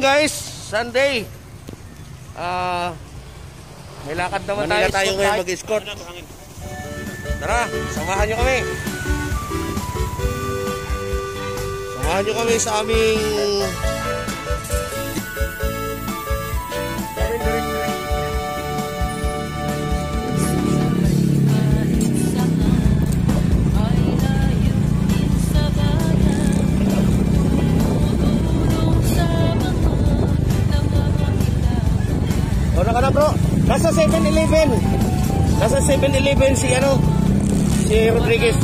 guys, Sunday. May lakad naman tayo ngayon mag-escort. Tara, samahan nyo kami. Samahan nyo kami sa aming ka na bro, nasa 7-Eleven. Nasa 7-Eleven si Rodriguez.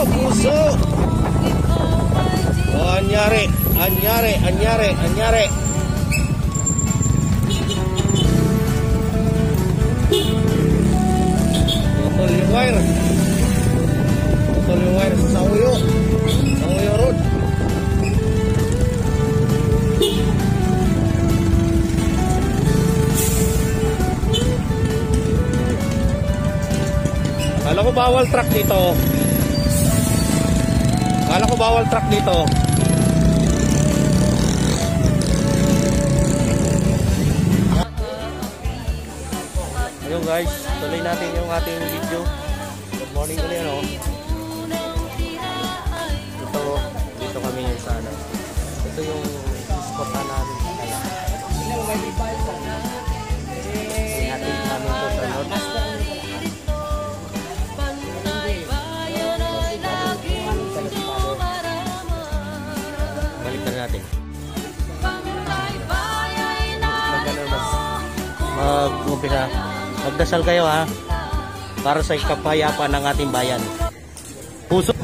Puso. Oh, anyari. Putol yung wire sa Sauyo Road. Kala ko bawal truck dito. Ayun guys, tuloy natin yung ating video. Good morning ulit Dito kami sa ito yung spot na namin. Ihatid namin to sa North. Natin. Magdasal kayo ha, para sa kapayapaan ng ating bayan. Puso.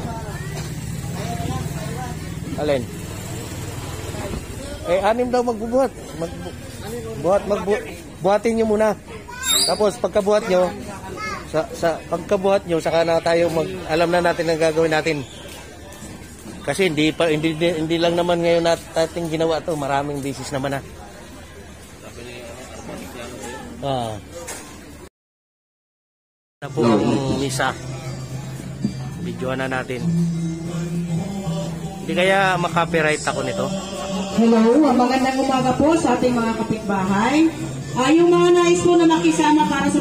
Alin? Anim daw magbubuhat. Buhatin nyo muna. Tapos pagkabuhat nyo, pagkabuhat nyo, saka na tayo alam na natin ang gagawin natin. Kasi hindi lang naman ngayon natin ginawa to, maraming beses naman na. Na po ang misa. Videoan na natin. Hindi kaya makapiright ako nito? Hello, magandang umaga po sa ating mga kapitbahay. Yung mga nais po na makisama para sa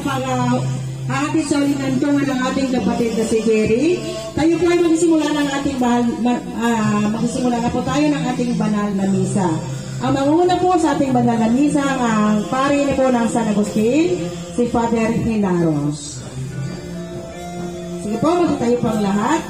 hahatid sa ulinantungan ng ating kapatid na si Jerry. Tayo po ay magsisimula na po tayo ng ating banal na misa. Ang manguna po sa ating banal na misa ang pari po ng San Agustin, si Father Hinaros. Sige po, magtayo po ang lahat.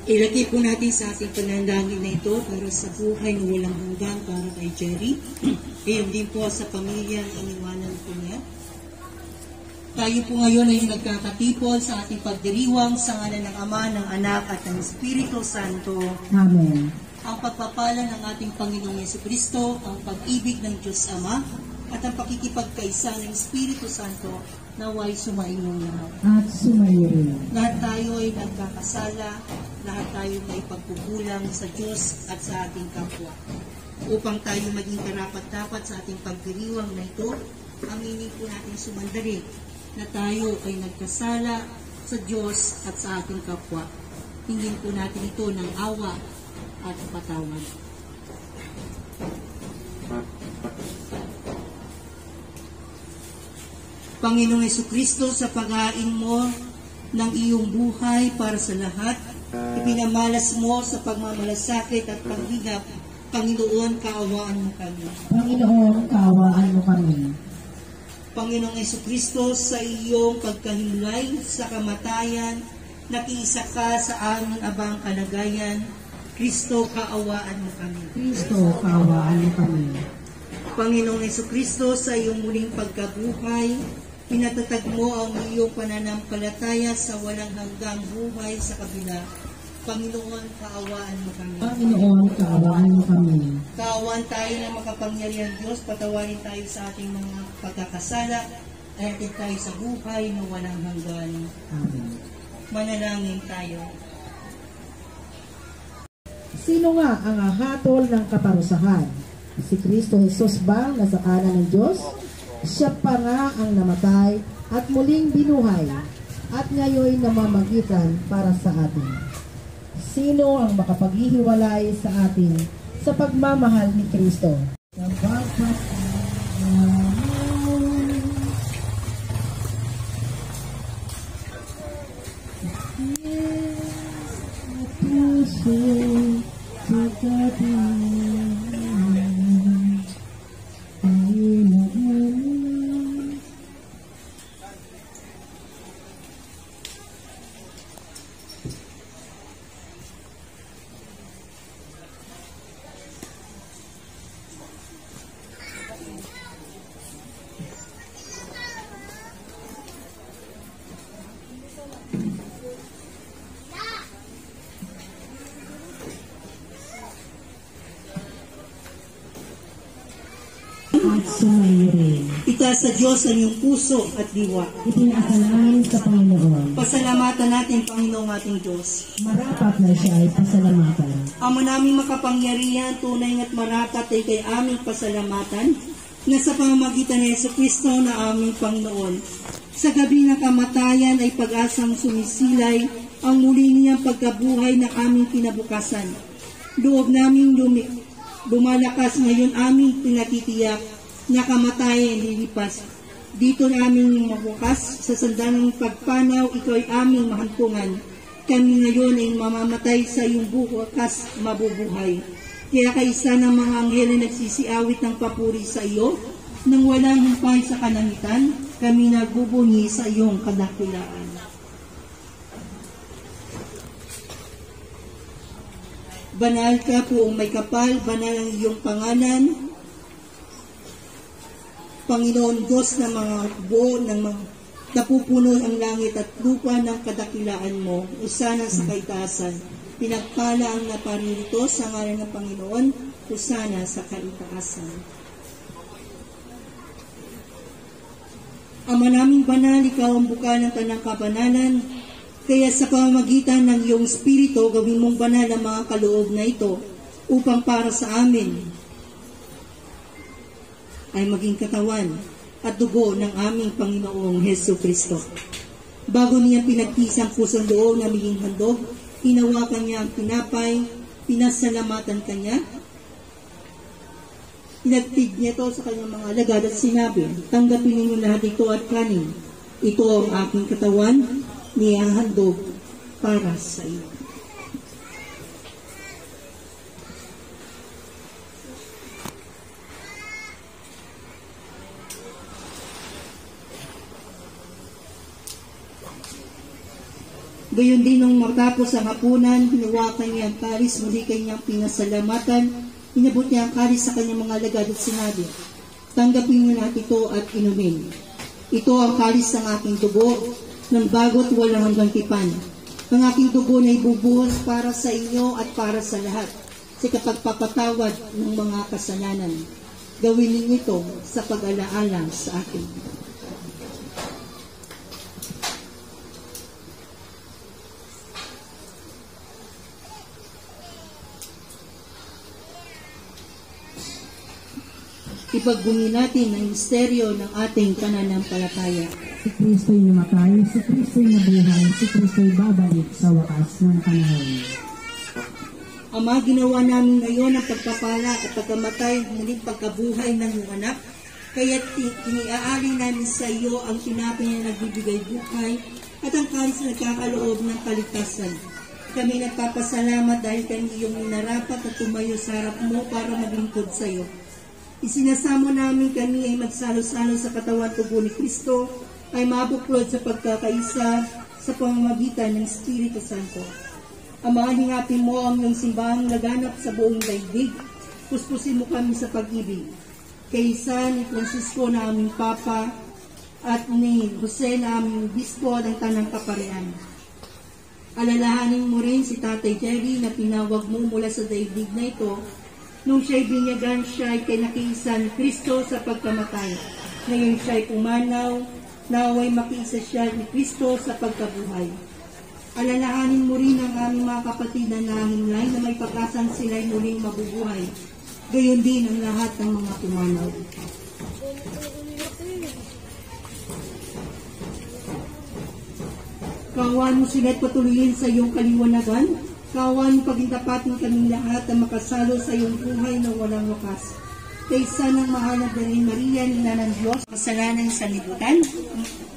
Ilagay po natin sa ating panandangin na ito para sa buhay na walang hanggan para kay Jerry. Iyon din po sa pamilya na iniwanan po niya. Tayo po ngayon ay nagkakatipon sa ating pagdiriwang sa ngalan ng Ama, ng Anak at ng Espiritu Santo. Amen. Ang pagpapala ng ating Panginoong Jesucristo, ang pag-ibig ng Diyos Ama, at ang pakikipagkaisa ng Espiritu Santo naway sumainyong lahat. At sumayin. Lahat tayo ay nagkakasala, lahat tayo ay pagkukulang sa Diyos at sa ating kapwa. Upang tayo maging karapat-dapat sa ating pagdiriwang na ito, aminin po natin sumandali na tayo ay nagkasala sa Diyos at sa ating kapwa. Hingin po natin ito ng awa at patawad. Panginoong Jesucristo, sa paghain mo ng iyong buhay para sa lahat, ipinamalas mo sa pagmamalasakit at paghigap. Panginoon, kaawaan mo kami. Panginoon, kaawaan mo kami. Panginoong Jesucristo, sa iyong pagkahimlay sa kamatayan, nakiisa ka sa aming abang kalagayan. Kristo, kaawaan mo kami. Kristo, kaawaan mo kami. Panginoong Jesucristo, sa iyong muling pagkabuhay, pinatatag mo ang iyong pananampalataya sa walang hanggang buhay sa kabila. Panginoon, kaawaan mo kami. Panginoon, kaawaan mo kami. Kaawaan tayo ng makapangyarihang Diyos, patawarin tayo sa ating mga pagkakasala, at hatid tayo sa buhay na walang hanggan. Amen. Manalangin tayo. Sino nga ang hahatol ng kaparusahan? Si Kristo Jesus ba nasa kanan ng Diyos? Siya pa nga ang namatay at muling binuhay at ngayon namamagitan para sa atin. Sino ang makapaghihiwalay sa atin sa pagmamahal ni Kristo? At sumayirin. Itaas sa Diyos ang iyong puso at diwa. Ipinakalain sa Panginoon. Pasalamatan natin, Panginoong ating Diyos. Marapat na siya ay pasalamatan. Ama naming makapangyarihan, tunay at marapat ay kay aming pasalamatan na sa pamamagitan ni Jesucristo na aming Panginoon. Sa gabi ng kamatayan ay pag-asang sumisilay ang muli niyang pagkabuhay na aming kinabukasan. Loob naming lumalakas ngayon aming pinatitiyak na kamatayan lilipas. Dito naming mabukas sa sandalang pagpanaw, ikaw ay aming mahampungan. Kami ngayon ay mamamatay sa iyong bukas mabubuhay. Kaya kaisa ng mga anghel na nagsisiawit ng papuri sa iyo, nang walang humpay sa kalangitan, kami nagbubunyi sa iyong kadakilaan. Banal ka, Poong may kapal, banal ang iyong pangalan. Panginoon Diyos ng mga buo, ng mga napupuno ang langit at lupa ng kadakilaan mo, usana sa kaitaasan. Pinagpala ang naparirito sa ngalan ng Panginoon, usana sa kaitaasan. Ama naming banal, ikaw ang buka ng tanang kabanalan, kaya sa pamamagitan ng iyong Espiritu, gawin mong banal ang mga kaloob na ito, upang para sa amin ay maging katawan at dugo ng aming Panginoong Hesus Kristo. Bago niya pinagkisang pusong loob na maging handog, hinawakan niya ang tinapay, pinasalamatan kanya, pinagtig niya ito sa kanyang mga alagad at sinabi, tanggapin ninyo lahat ito at kanin. Ito ang aking katawan, niya handog para sa iyo. Gayon din nung matapos ang hapunan, hinawakan niya ang kalis, muli kanyang pinasalamatan, inabot niya ang kalis sa kanyang mga alagad at sinabi, tanggapin niyo natin ito at inumin. Ito ang kalis ng aking dugo, ng bago't walang hanggang tipan. Ang aking dugo na ibubuhos para sa inyo at para sa lahat, sa kapagpapatawad ng mga kasalanan. Gawin ninyo ito sa pag-alaala sa akin. Ipagbunyi natin ang misteryo ng ating pananampalataya. Si Kristo'y namatay, si Kristo'y nabuhay, si Kristo'y babalik sa wakas ng panahon. Ama, ginawa namin ngayon ang pagpapala at pagkamatay, muling pagkabuhay ng iyong anak, kaya iniaali namin sa iyo ang tinapay na nagbibigay buhay at ang kalis na nagkakaloob ng kaligtasan. Kami nagpapasalamat dahil kami iyong minarapat at tumayo sa harap mo para maglingkod sa iyo. Isinasamo namin kami ay magsalo-salo sa katawan tubo ni Kristo, ay mabuklod sa pagkakaisa sa pamamagitan ng Espiritu Santo. Ama, hingapin mo ang iyong simbahang laganap sa buong daigdig. Puspusin mo kami sa pag-ibig. Kaysa ni Francisco na aming Papa at ni Jose na aming Bispo ng Tanang Kaparian. Alalahanin mo rin si Tatay Jerry na pinawag mo mula sa daigdig na ito nung siya'y binyagan siya'y kay nakiisa ni Kristo sa pagkamatay. Ngayon siya'y pumanaw, naway makiisa siya ni Kristo sa pagkabuhay. Alalahanin mo rin ang aming mga kapatid na nahimlay na may pag-asang sila'y muling mabubuhay. Gayon din ang lahat ng mga pumanaw. Kawan mo sila't patuloyin sa iyong kaliwanagan. Kawan mo pagintapatin kaming lahat na makasalo sa iyong buhay na walang wakas. Kaysa ng mahal na Birhen Maria, Ina ng Diyos, kasalanan sa libutan,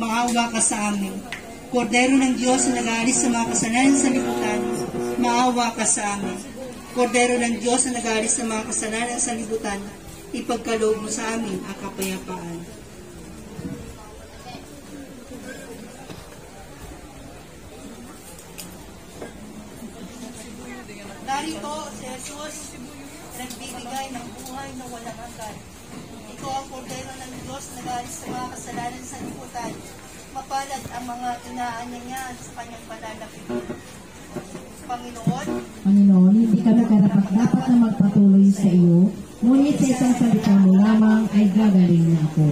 maawa ka sa amin. Kordero ng Diyos na nag-aalis sa mga kasalanan sa libutan, maawa ka sa amin. Kordero ng Diyos na nag-aalis sa mga kasalanan sa libutan, ipagkaloob mo sa amin ang kapayapaan. Narito si Jesus, nagbibigay ng buhay na walang hanggan. Ito ang kordero ng Diyos na nag-aalis sa mga kasalanan sa libutan. Mapalad ang mga inaanyayahan sa kanyang pananapin. Panginoon, hindi kami karapat-dapat na magpatuloy sa iyo, ngunit sa isang salita mo lamang ay gagaling na ako.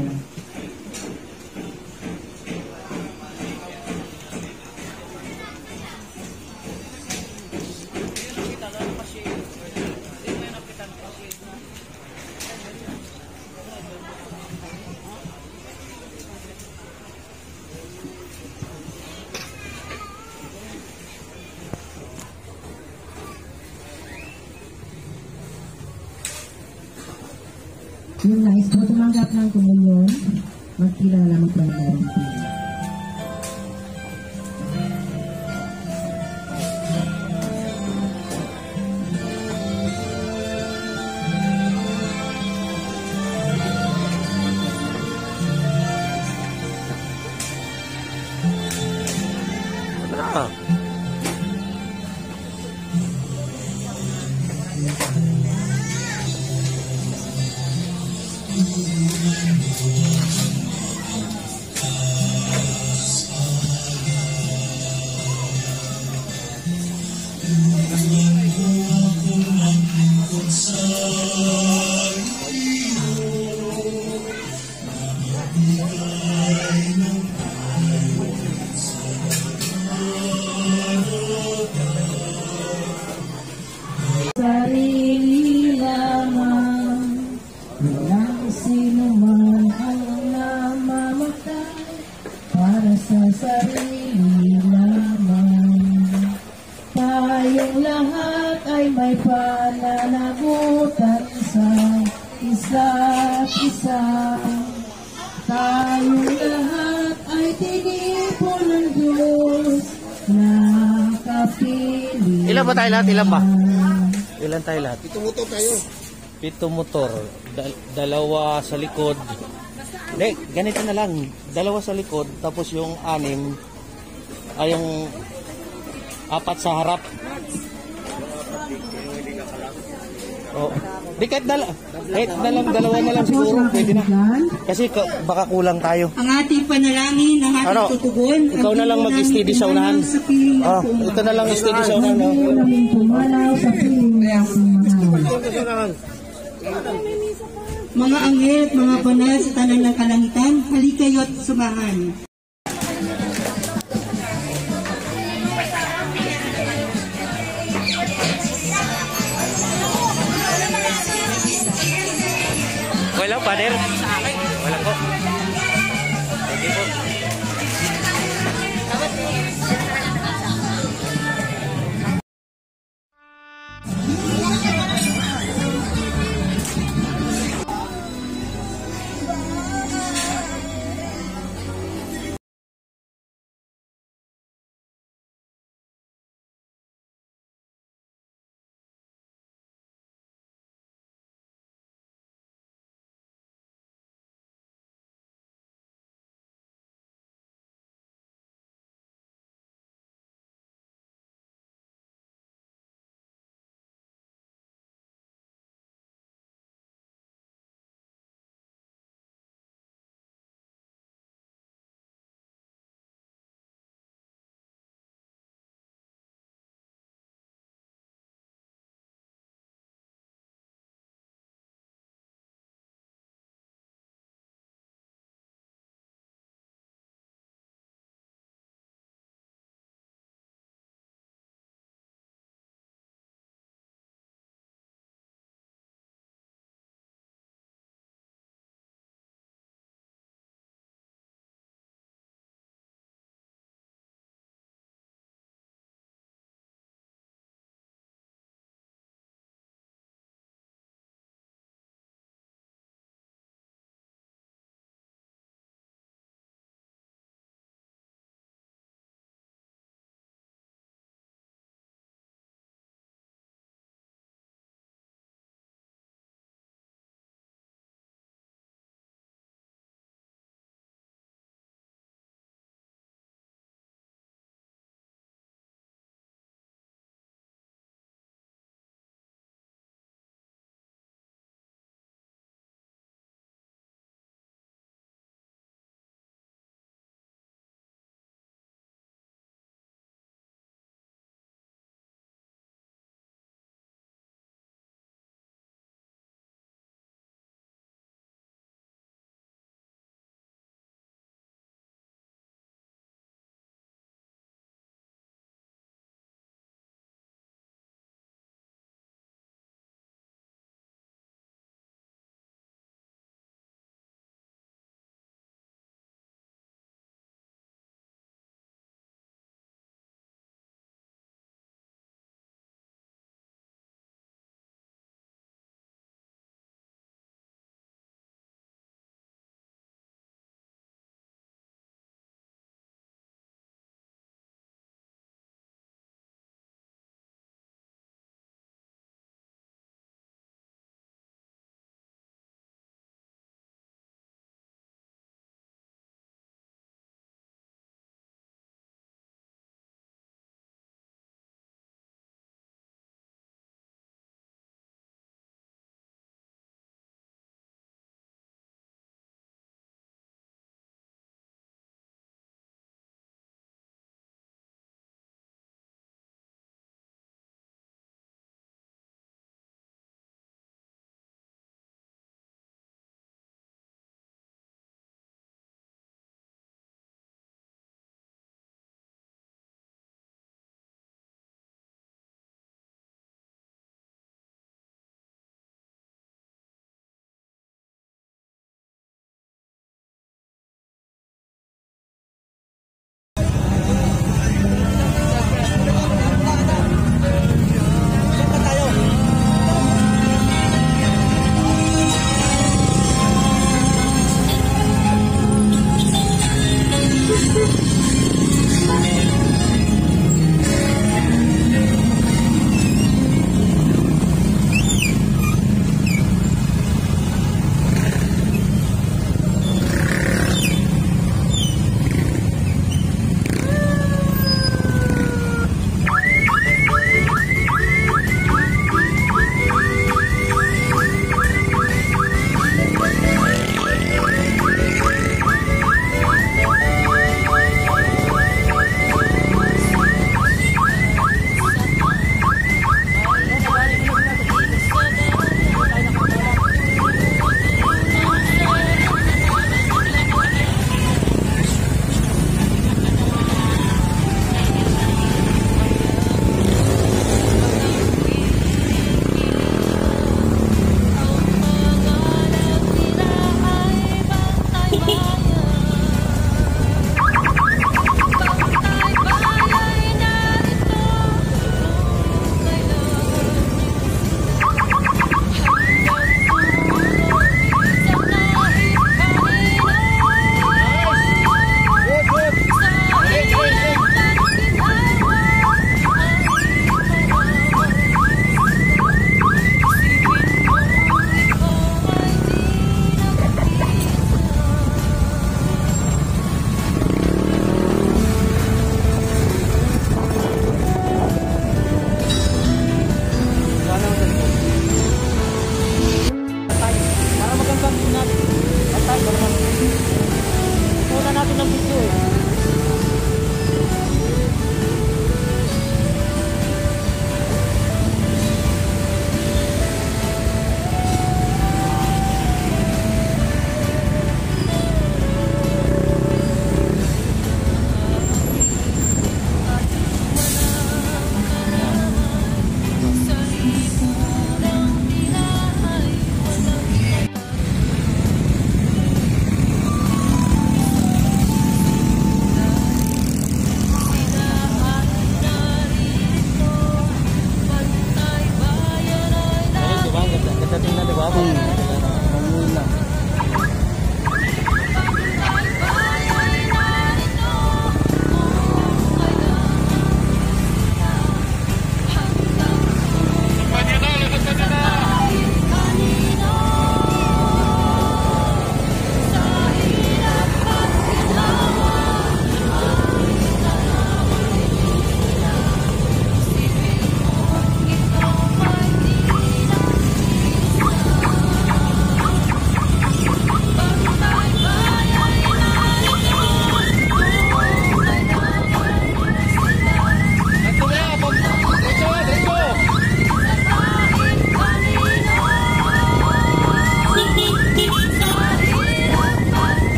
Yung nais mo tumanggap ng komunyon, magkilala mo tayo ng sarili lamang, walang sino man ang namamatay para sa sarili lamang. Tayong lahat ay may pananagutan sa isa't isa. Tayong lahat ay tinipon ng Diyos na kapili. Ilan ba tayo lahat? Ilan ba? Ilan tayo lahat? 7 motor tayo. 7 motor. Dalawa sa likod. Hindi, ganito na lang. 2 sa likod, tapos yung 6 ay yung 4 sa harap. Oh. Di kahit dalawa na lang siguro, pwede na. Kasi baka kulang tayo. ang ating panalangin, ang ating tutugon. Ikaw na lang mag-steady sa unahan. Ito na lang steady sa unahan. Mga anghel at mga banal sa tanan ng kalangitan, halikayo't sumahan. Wala, Father? Wala po. Thank you po.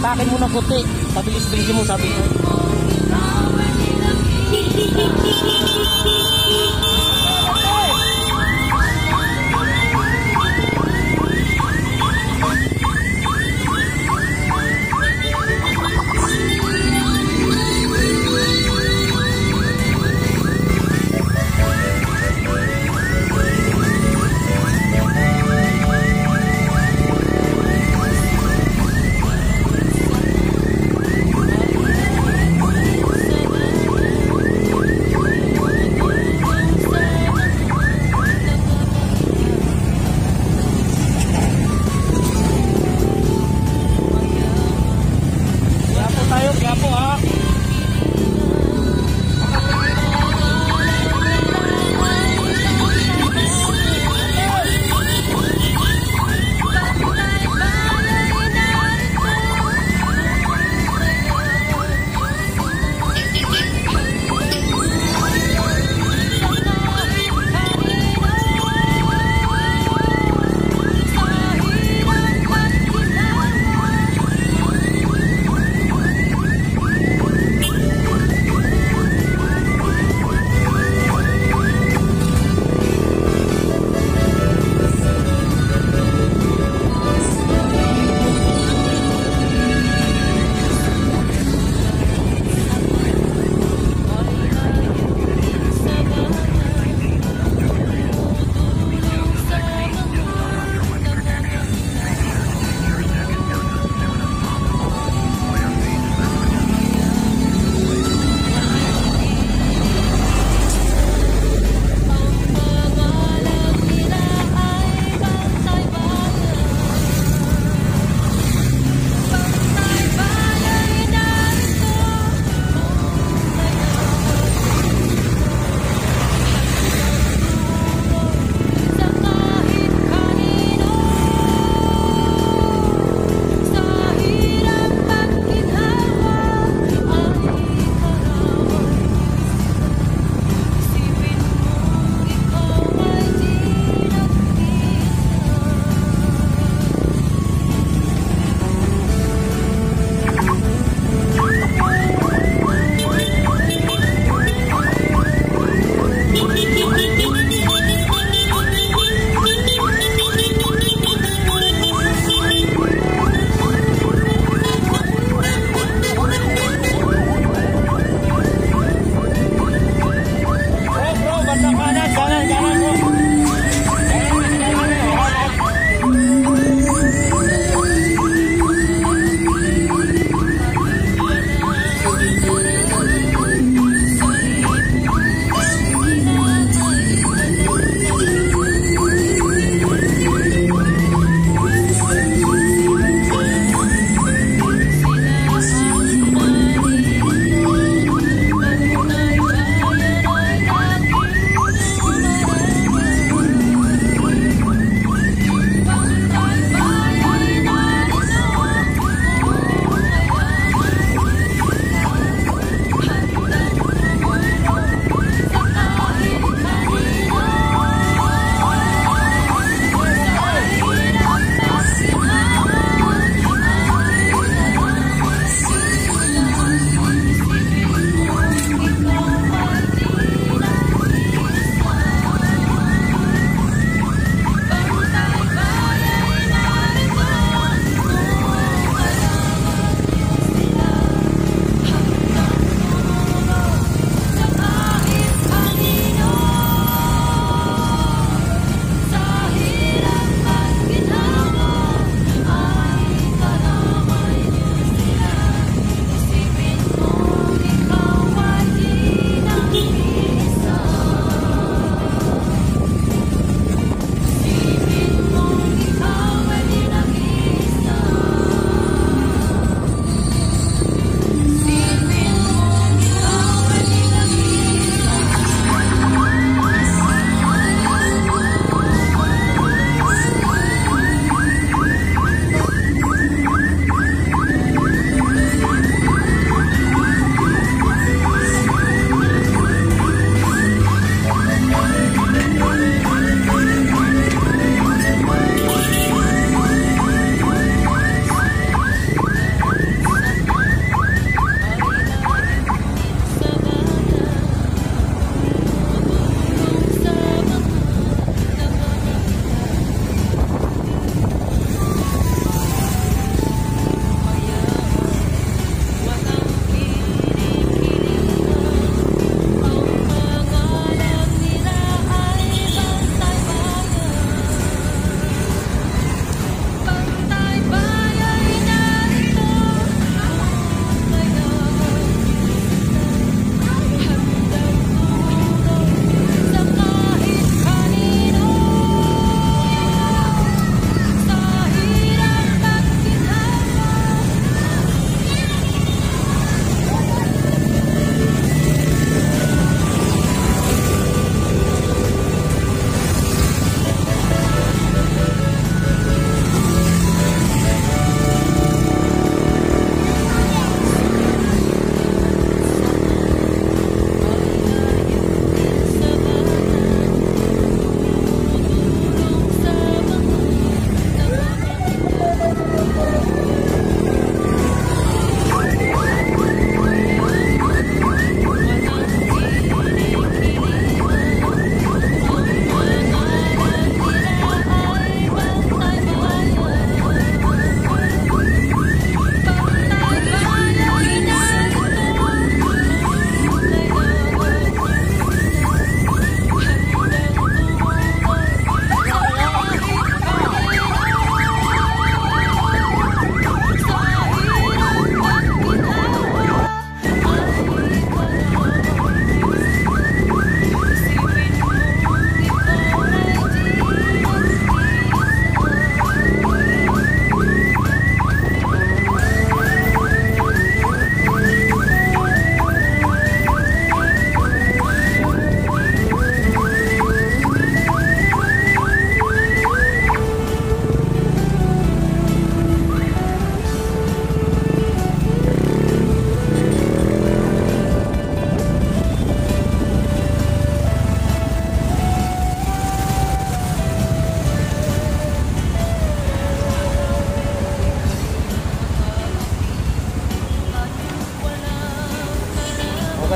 sa akin muna puti. Pabilis-bilisin mo, sabi ko.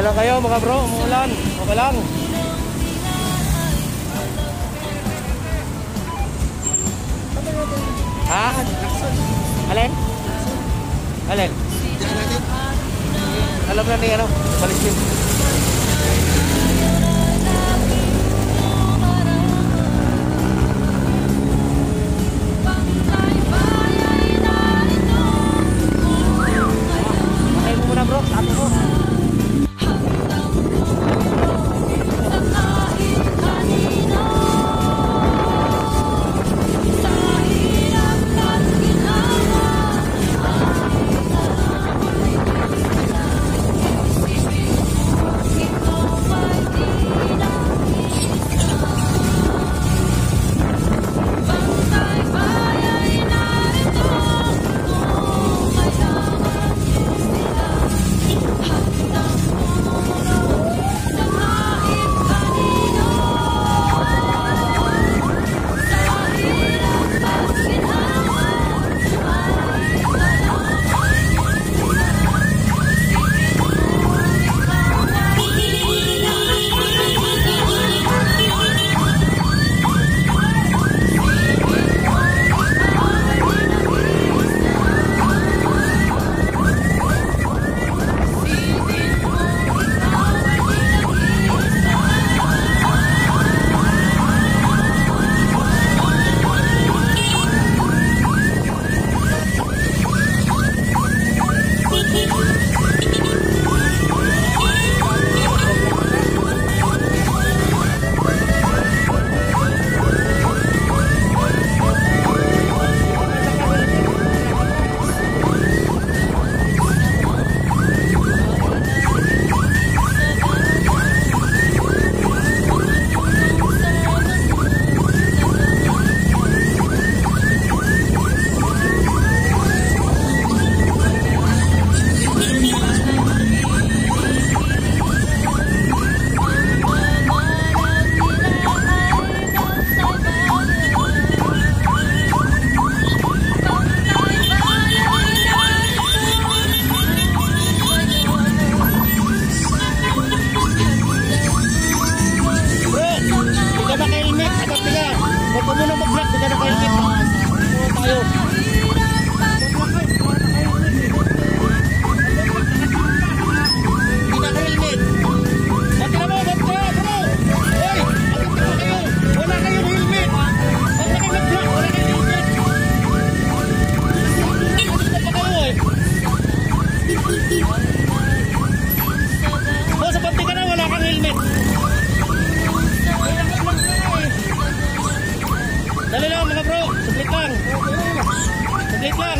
lang kayo mga bro, umuulan. Okay lang. Ha? Alin? Alin? Alam na ni ano? Balik din. Patay mo muna bro, sabi ko.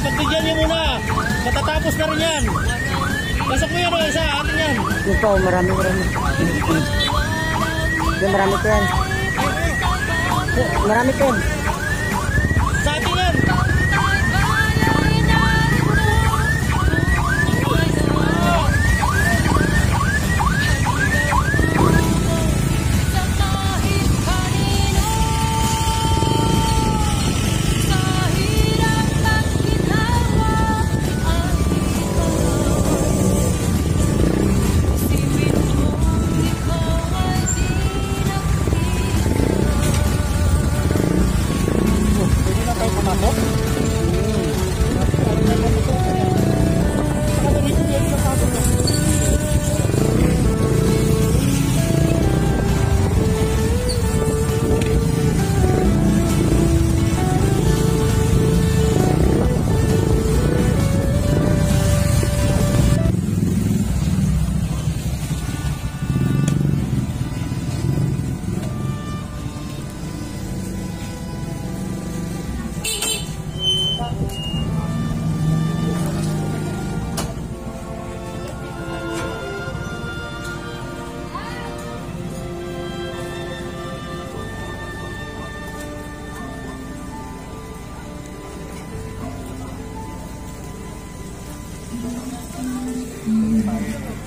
Pagbigyan nyo muna. Matatapos na rin yan. Pasok mo yan o, isa. Atin yan. Yun po, marami. Yun, marami ko yan. Marami ko yan. Sa atin yan.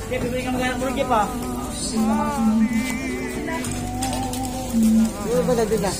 Kaya bibili ka maghanap mo rin pa. Ano ba nagbi ka?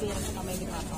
pera sa kamay ni Papa.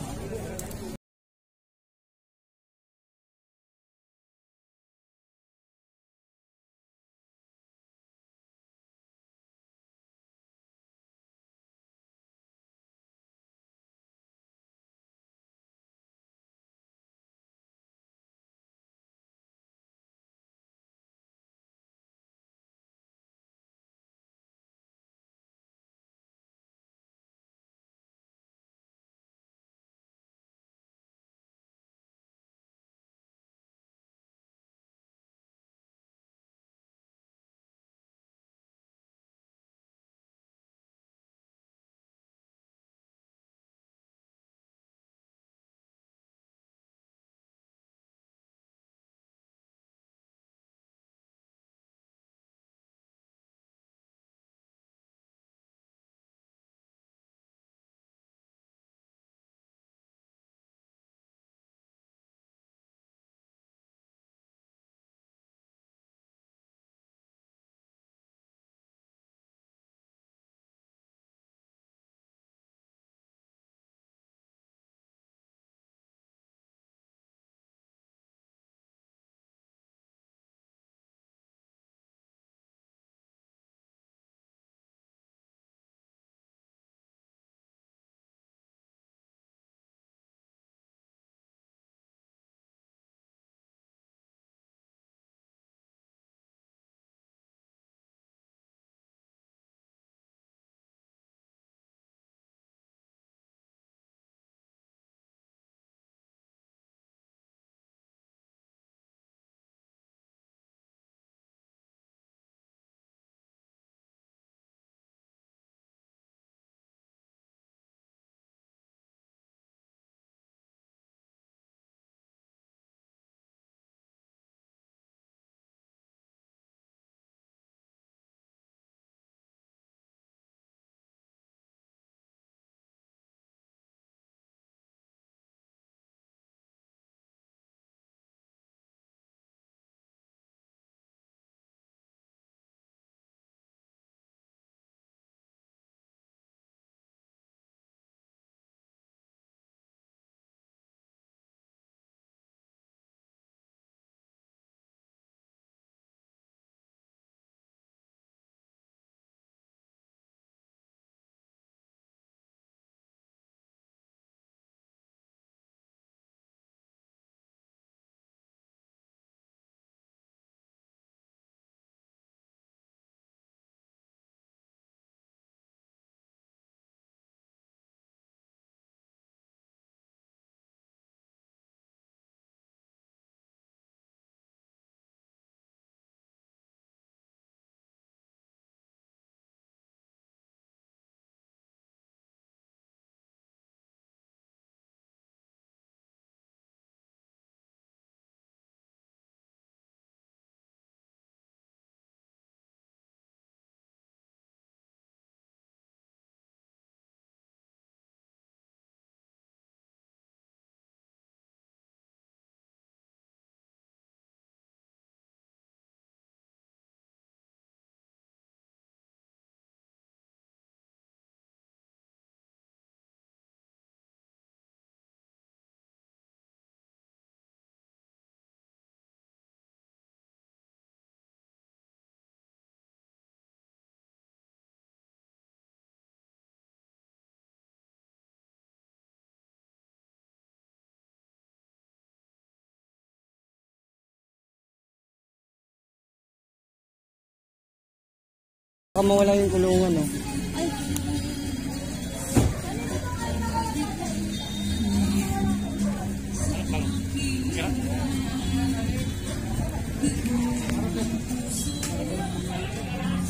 Baka mawala yung kulungan, no?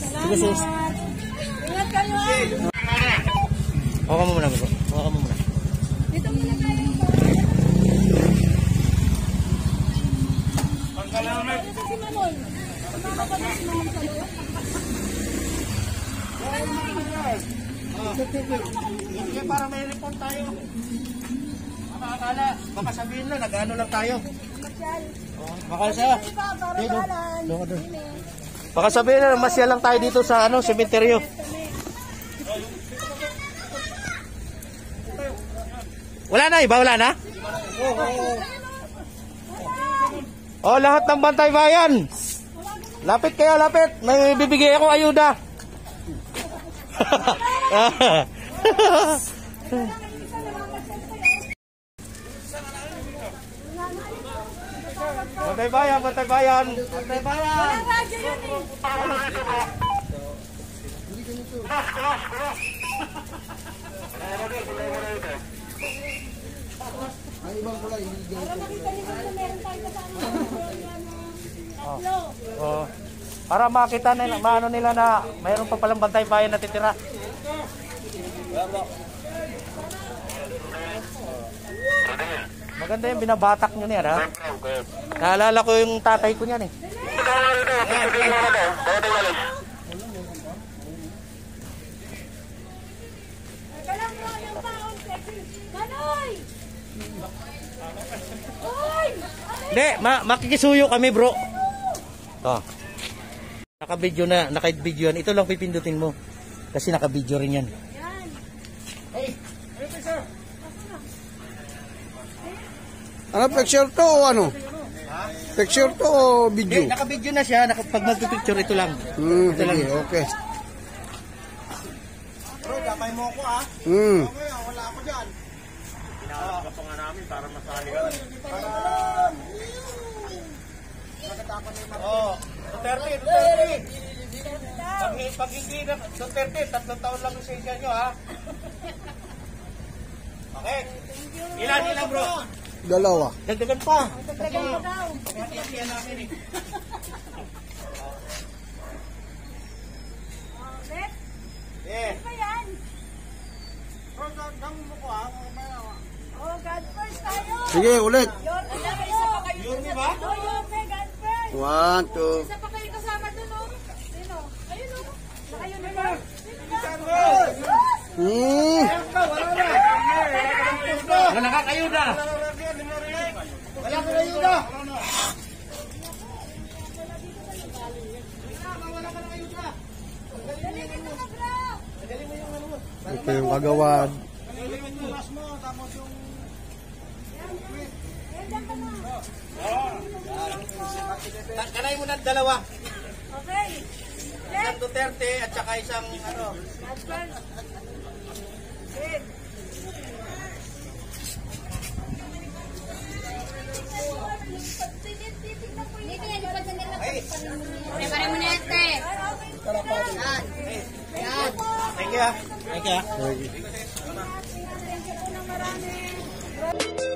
Sige, sis. Ingat kayo ah! Hawakan mo muna, bro. Hawakan mo muna. Dito muna tayo. Pagkalaman. Ito si Mamon. Makakapagod si Mamon kayo. Hindi, para may report tayo. Makakala, baka sabihin na, nag-ano lang tayo. Makakala siya. Dito. Baka sabihin na, masya lang tayo dito sa sementeryo. Wala na, iba wala na? Oh, lahat ng bantay bayan. Lapit kayo, lapit. May bibigay akong ayuda. Bantay bayan, bantay bayan. Bantay bayan. Oh. Para makita nila, maano nila na mayroon pa palang bantay bayan na titira. Maganda yung binabatak nyo niyan, ha? Naalala ko yung tatay ko niyan, eh. Hindi, makikisuyo kami, bro. Oh. Naka-video na, naka-video yan. Ito lang pipindutin mo. Kasi naka-video rin yan. Ano, picture to o ano? Picture to o video? Naka-video na siya. Pag mag-picture, ito lang. Ito lang. Okay. Bro, damay mo ako, ha? Wala ako dyan. Pinakalaga pa nga namin para masali ka. Oh, Duterte. Pag hindi na, Duterte, 3 taon lang yung session nyo, ha? Okay. Ilan, bro? 2. Dagdagan pa. Dagdagan pa daw. Hati-hatian namin, eh. Bet? Yeah. Ano ba yan? Bro, dami mo ko, ha? Oh, God first tayo. Sige, ulit. Yorme ba? Oh, Yorme, God first. 1, 2. Isa pa kayo kasama dun, oh. Sino? Ayun, oh. Naka-uniform. Wala ka ayuda. Wala ka ayuda. Ito yung kagawad. Kanay mo ng 2. Okay. Isang Duterte at saka isang ano. God first. Good. Prepare mo na yan, te. Thank you. Thank you. Okay.